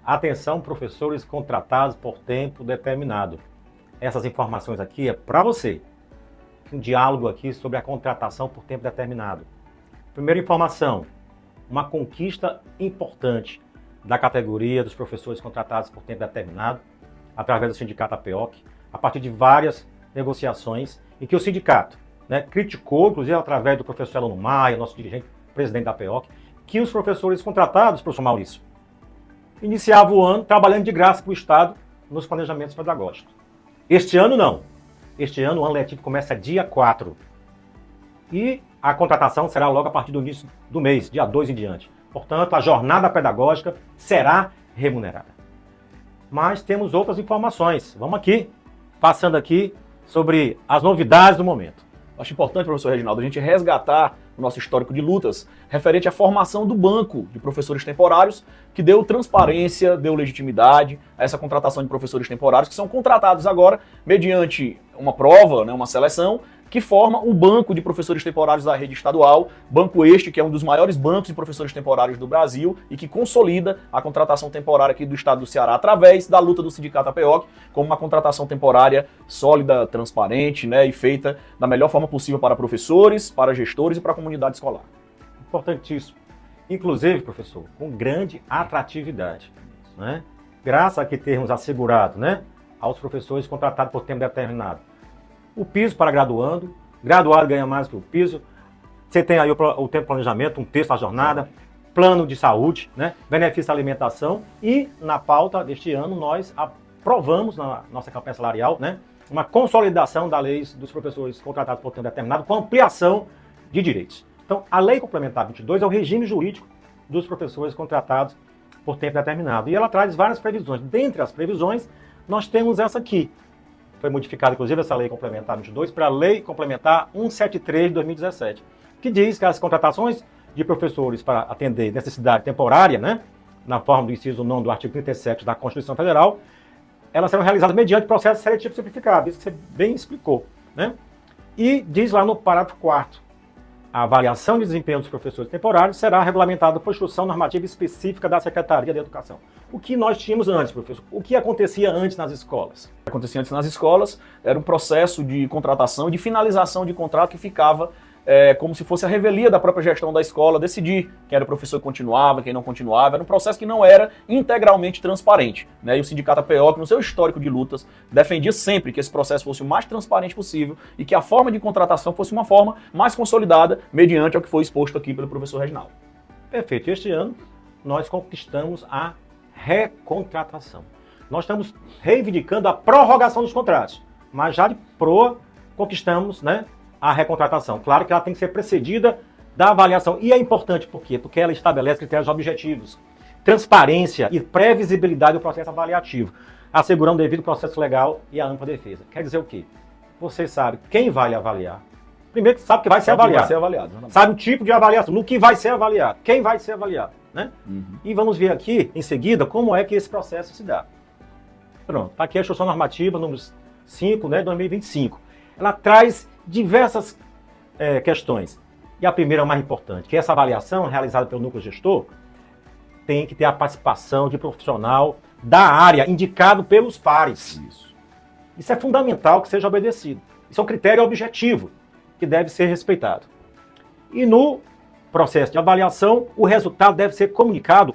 Atenção, professores contratados por tempo determinado. Essas informações aqui é para você. Um diálogo aqui sobre a contratação por tempo determinado. Primeira informação, uma conquista importante da categoria dos professores contratados por tempo determinado, através do sindicato APEOC, a partir de várias negociações, em que o sindicato criticou, inclusive através do professor Elano Maia, nosso dirigente, presidente da APEOC, que os professores contratados, professor Maurício, iniciavam o ano trabalhando de graça para o Estado nos planejamentos pedagógicos. Este ano não. Este ano o ano letivo começa dia 4. E a contratação será logo a partir do início do mês, dia 2 em diante. Portanto, a jornada pedagógica será remunerada. Mas temos outras informações. Vamos aqui, passando aqui sobre as novidades do momento. Acho importante, professor Reginaldo, a gente resgatar o nosso histórico de lutas referente à formação do banco de professores temporários, que deu transparência, deu legitimidade a essa contratação de professores temporários, que são contratados agora mediante uma prova, uma seleção, que forma o banco de professores temporários da rede estadual, banco este que é um dos maiores bancos de professores temporários do Brasil e que consolida a contratação temporária aqui do estado do Ceará através da luta do sindicato APEOC, como uma contratação temporária sólida, transparente, e feita da melhor forma possível para professores, para gestores e para a comunidade escolar. Importantíssimo. Inclusive, professor, com grande atratividade, graças a que termos assegurado, aos professores contratados por tempo determinado o piso para graduando, graduado ganha mais que o piso, você tem aí o tempo de planejamento, um texto da jornada, plano de saúde, benefício da alimentação e na pauta deste ano nós aprovamos na nossa campanha salarial, uma consolidação da lei dos professores contratados por tempo determinado com ampliação de direitos. Então, a Lei Complementar 22 é o regime jurídico dos professores contratados por tempo determinado e ela traz várias previsões. Dentre as previsões, nós temos essa aqui. Foi modificada, inclusive, essa Lei Complementar 22 para a Lei Complementar 173 de 2017, que diz que as contratações de professores para atender necessidade temporária, na forma do inciso 9 do artigo 37 da Constituição Federal, elas serão realizadas mediante processo seletivo simplificado, isso que você bem explicou. E diz lá no parágrafo 4º, a avaliação de desempenho dos professores temporários será regulamentada por instrução normativa específica da Secretaria de Educação. O que nós tínhamos antes, professor? O que acontecia antes nas escolas? O que acontecia antes nas escolas era um processo de contratação e de finalização de contrato que ficava como se fosse a revelia da própria gestão da escola decidir quem era o professor que continuava, quem não continuava. Era um processo que não era integralmente transparente. E o sindicato APEOC, no seu histórico de lutas, defendia sempre que esse processo fosse o mais transparente possível e que a forma de contratação fosse uma forma mais consolidada mediante ao que foi exposto aqui pelo professor Reginaldo. Perfeito. Este ano nós conquistamos a recontratação. Nós estamos reivindicando a prorrogação dos contratos, mas já de proa conquistamos, a recontratação. Claro que ela tem que ser precedida da avaliação. E é importante por quê? Porque ela estabelece critérios objetivos, transparência e previsibilidade do processo avaliativo, assegurando o devido processo legal e a ampla defesa. Quer dizer o quê? Você sabe quem vai avaliar. Primeiro que sabe que vai ser avaliado. Sabe o tipo de avaliação, no que vai ser avaliado, quem vai ser avaliado. E vamos ver aqui, em seguida, como é que esse processo se dá. Pronto, está aqui a instrução normativa número 5, de 2025. Ela traz diversas questões. E a primeira é a mais importante, que essa avaliação realizada pelo núcleo gestor tem que ter a participação de profissional da área indicado pelos pares. Isso é fundamental que seja obedecido. Isso é um critério objetivo que deve ser respeitado. E no processo de avaliação, o resultado deve ser comunicado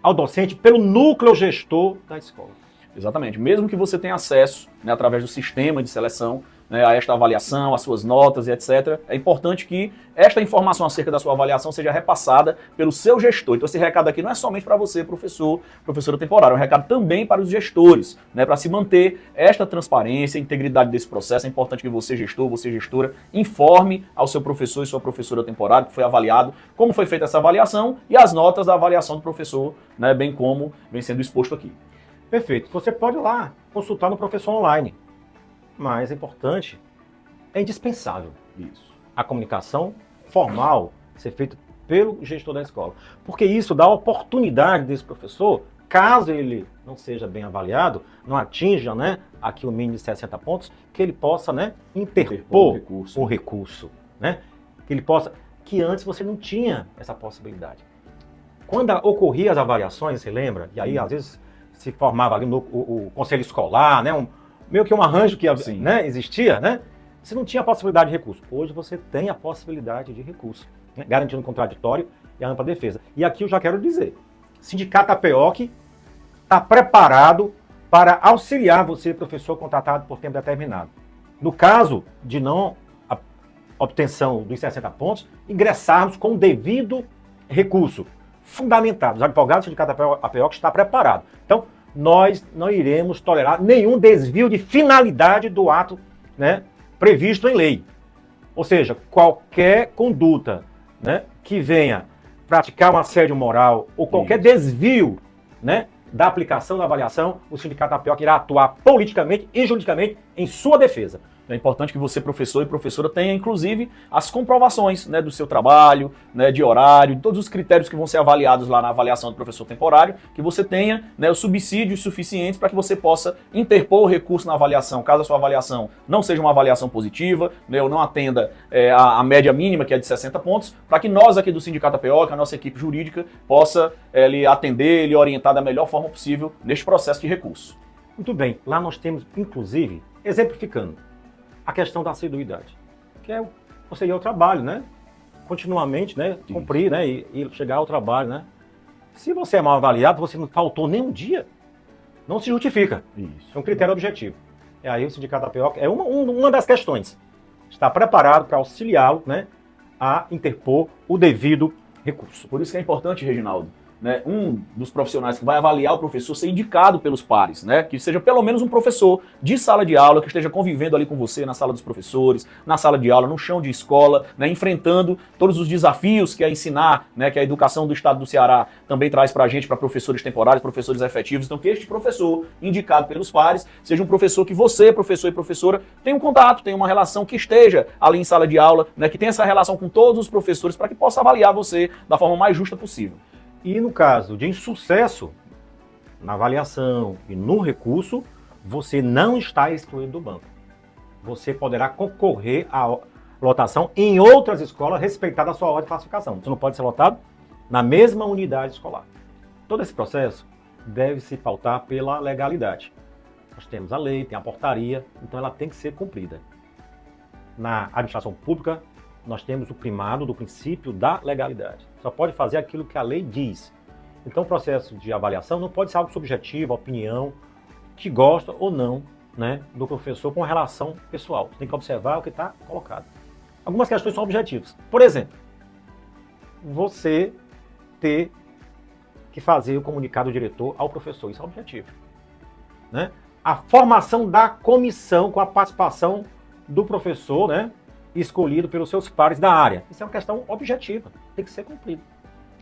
ao docente pelo núcleo gestor da escola. Exatamente. Mesmo que você tenha acesso, através do sistema de seleção, a esta avaliação, as suas notas e etc., é importante que esta informação acerca da sua avaliação seja repassada pelo seu gestor. Então esse recado aqui não é somente para você, professora temporária, é um recado também para os gestores, para se manter esta transparência, a integridade desse processo. É importante que você, gestor, você, gestora, informe ao seu professor e sua professora temporária que foi avaliado, como foi feita essa avaliação e as notas da avaliação do professor, bem como vem sendo exposto aqui. Perfeito. Você pode ir lá consultar no professor online. Mas é importante, é indispensável isso. A comunicação formal ser feita pelo gestor da escola. Porque isso dá a oportunidade desse professor, caso ele não seja bem avaliado, não atinja aqui o mínimo de 60 pontos, que ele possa interpor um recurso. Que ele possa. Que antes você não tinha essa possibilidade. quando ocorriam as avaliações, você lembra? E aí, às vezes, se formava ali o conselho escolar, né? Meio que um arranjo que né, existia, né? Você não tinha a possibilidade de recurso. Hoje você tem a possibilidade de recurso, né? Garantindo o contraditório e a ampla defesa. E aqui eu já quero dizer, o Sindicato APEOC está preparado para auxiliar você, professor contratado por tempo determinado. No caso de não obtenção dos 60 pontos, ingressarmos com o devido recurso, fundamentado. Os advogados do Sindicato APEOC está preparado. Então, nós não iremos tolerar nenhum desvio de finalidade do ato, né, previsto em lei. Ou seja, qualquer conduta, né, que venha praticar um assédio moral ou qualquer desvio, né, da aplicação da avaliação, o Sindicato APEOC irá atuar politicamente e juridicamente em sua defesa. É importante que você, professor e professora, tenha, inclusive, as comprovações, né, do seu trabalho, né, de horário, de todos os critérios que vão ser avaliados lá na avaliação do professor temporário, que você tenha, né, os subsídios suficientes para que você possa interpor o recurso na avaliação, caso a sua avaliação não seja uma avaliação positiva, né, ou não atenda a média mínima, que é de 60 pontos, para que nós aqui do Sindicato APEOC, a nossa equipe jurídica, possa lhe atender, lhe orientar da melhor forma possível neste processo de recurso. Muito bem, lá nós temos, inclusive, exemplificando, a questão da assiduidade, que é você ir ao trabalho, né? Continuamente, né? Cumprir, né? E chegar ao trabalho, né? Se você é mal avaliado, você não faltou nem um dia, não se justifica. Isso. É um critério objetivo. E aí o Sindicato APEOC é uma das questões. Está preparado para auxiliá-lo, né, a interpor o devido recurso. Por isso que é importante, Reginaldo, né, um dos profissionais que vai avaliar o professor ser indicado pelos pares, né, que seja pelo menos um professor de sala de aula, que esteja convivendo ali com você na sala dos professores, na sala de aula, no chão de escola, né, enfrentando todos os desafios que é ensinar, né, que a educação do estado do Ceará também traz para a gente, para professores temporários, professores efetivos. Então que este professor, indicado pelos pares, seja um professor que você, professor e professora, tenha um contato, tenha uma relação, que esteja ali em sala de aula, né, que tenha essa relação com todos os professores para que possa avaliar você da forma mais justa possível. E no caso de insucesso na avaliação e no recurso, você não está excluído do banco. Você poderá concorrer à lotação em outras escolas, respeitada a sua ordem de classificação. Você não pode ser lotado na mesma unidade escolar. Todo esse processo deve se pautar pela legalidade. Nós temos a lei, tem a portaria, então ela tem que ser cumprida. Na administração pública, nós temos o primado do princípio da legalidade. Só pode fazer aquilo que a lei diz. Então o processo de avaliação não pode ser algo subjetivo, opinião, que gosta ou não, né, do professor com relação pessoal. Você tem que observar o que está colocado. Algumas questões são objetivas. Por exemplo, você ter que fazer o comunicado do diretor ao professor. Isso é objetivo, né? A formação da comissão com a participação do professor, né, escolhido pelos seus pares da área. Isso é uma questão objetiva, tem que ser cumprido.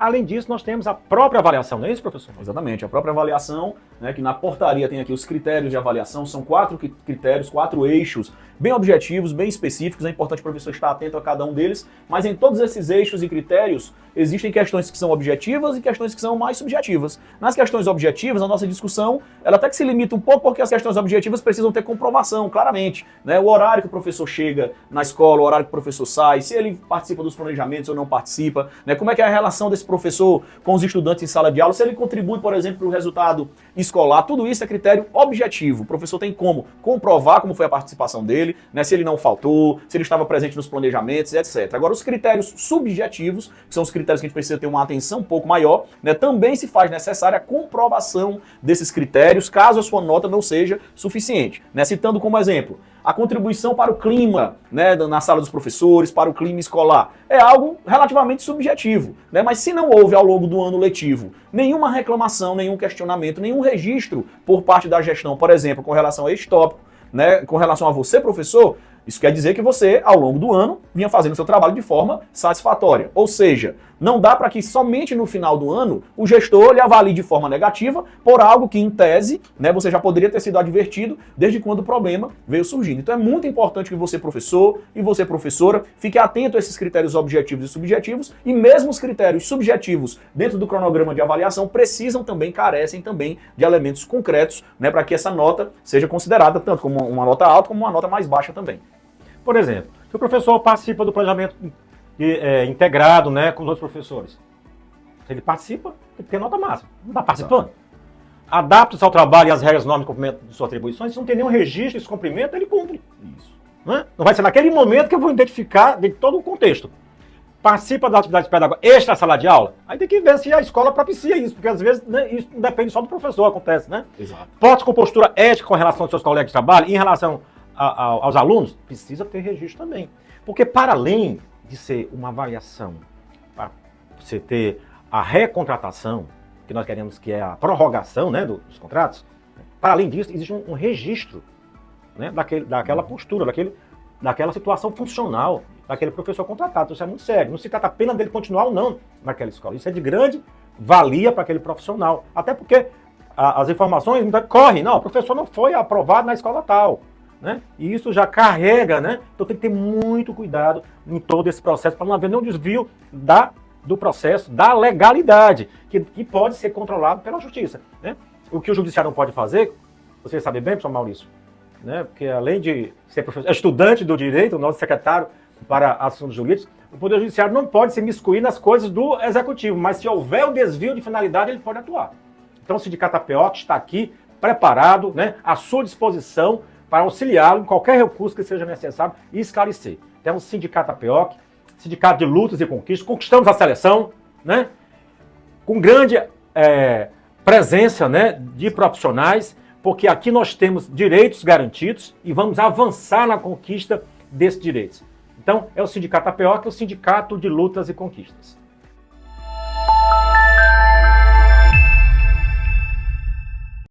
Além disso, nós temos a própria avaliação, não é isso, professor? Exatamente, a própria avaliação, né, que na portaria tem aqui os critérios de avaliação, são 4 critérios, 4 eixos, bem objetivos, bem específicos, é importante o professor estar atento a cada um deles, mas em todos esses eixos e critérios, existem questões que são objetivas e questões que são mais subjetivas. Nas questões objetivas, a nossa discussão, ela até que se limita um pouco, porque as questões objetivas precisam ter comprovação, claramente, né, o horário que o professor chega na escola, o horário que o professor sai, se ele participa dos planejamentos ou não participa, né, como é que é a relação desse professor com os estudantes em sala de aula, se ele contribui, por exemplo, para o resultado escolar, tudo isso é critério objetivo. O professor tem como comprovar como foi a participação dele, né, se ele não faltou, se ele estava presente nos planejamentos, etc. Agora, os critérios subjetivos, que são os critérios que a gente precisa ter uma atenção um pouco maior, né, também se faz necessária a comprovação desses critérios, caso a sua nota não seja suficiente. Né, citando como exemplo, a contribuição para o clima, né, na sala dos professores, para o clima escolar, é algo relativamente subjetivo, né? Mas se não houve ao longo do ano letivo nenhuma reclamação, nenhum questionamento, nenhum registro por parte da gestão, por exemplo, com relação a este tópico, né, com relação a você, professor, isso quer dizer que você, ao longo do ano, vinha fazendo o seu trabalho de forma satisfatória. Ou seja, não dá para que somente no final do ano o gestor lhe avalie de forma negativa por algo que, em tese, né, você já poderia ter sido advertido desde quando o problema veio surgindo. Então é muito importante que você, professor, e você, professora, fique atento a esses critérios objetivos e subjetivos, e mesmo os critérios subjetivos dentro do cronograma de avaliação carecem também de elementos concretos, né, para que essa nota seja considerada tanto como uma nota alta como uma nota mais baixa também. Por exemplo, se o professor participa do planejamento integrado, né, com os outros professores, se ele participa, tem que ter nota máxima. Não está participando. Adapta-se ao trabalho e às regras, normas e cumprimento de suas atribuições. Se não tem nenhum registro desse cumprimento, ele cumpre. Isso. Não vai ser naquele momento que eu vou identificar de todo o contexto. Participa das atividades pedagógicas extra sala de aula, aí tem que ver se a escola propicia isso, porque às vezes, né, isso não depende só do professor, acontece, né? Exato. Porte com postura ética com relação aos seus colegas de trabalho, em relação aos alunos, precisa ter registro também. Porque para além de ser uma avaliação, para você ter a recontratação, que nós queremos que é a prorrogação, né, dos contratos, para além disso, existe um registro, né, daquela postura, daquela situação funcional daquele professor contratado. Isso é muito sério. Não se trata apenas dele continuar ou não naquela escola. Isso é de grande valia para aquele profissional. Até porque as informações correm. Não, o professor não foi aprovado na escola tal. Né? E isso já carrega, né? Então tem que ter muito cuidado em todo esse processo para não haver nenhum desvio do processo, da legalidade, que pode ser controlado pela justiça. Né? O que o judiciário não pode fazer, você sabe bem, professor Maurício, né? Porque além de ser professor, estudante do direito, o nosso secretário para assuntos jurídicos, o Poder Judiciário não pode se miscuir nas coisas do Executivo, mas se houver o desvio de finalidade, ele pode atuar. Então o Sindicato APEOC está aqui, preparado, né, à sua disposição para auxiliá-lo em qualquer recurso que seja necessário e esclarecer. Temos o Sindicato APEOC, Sindicato de Lutas e Conquistas, conquistamos a seleção, né, com grande presença, né, de profissionais, porque aqui nós temos direitos garantidos e vamos avançar na conquista desses direitos. Então, é o Sindicato APEOC, o Sindicato de Lutas e Conquistas.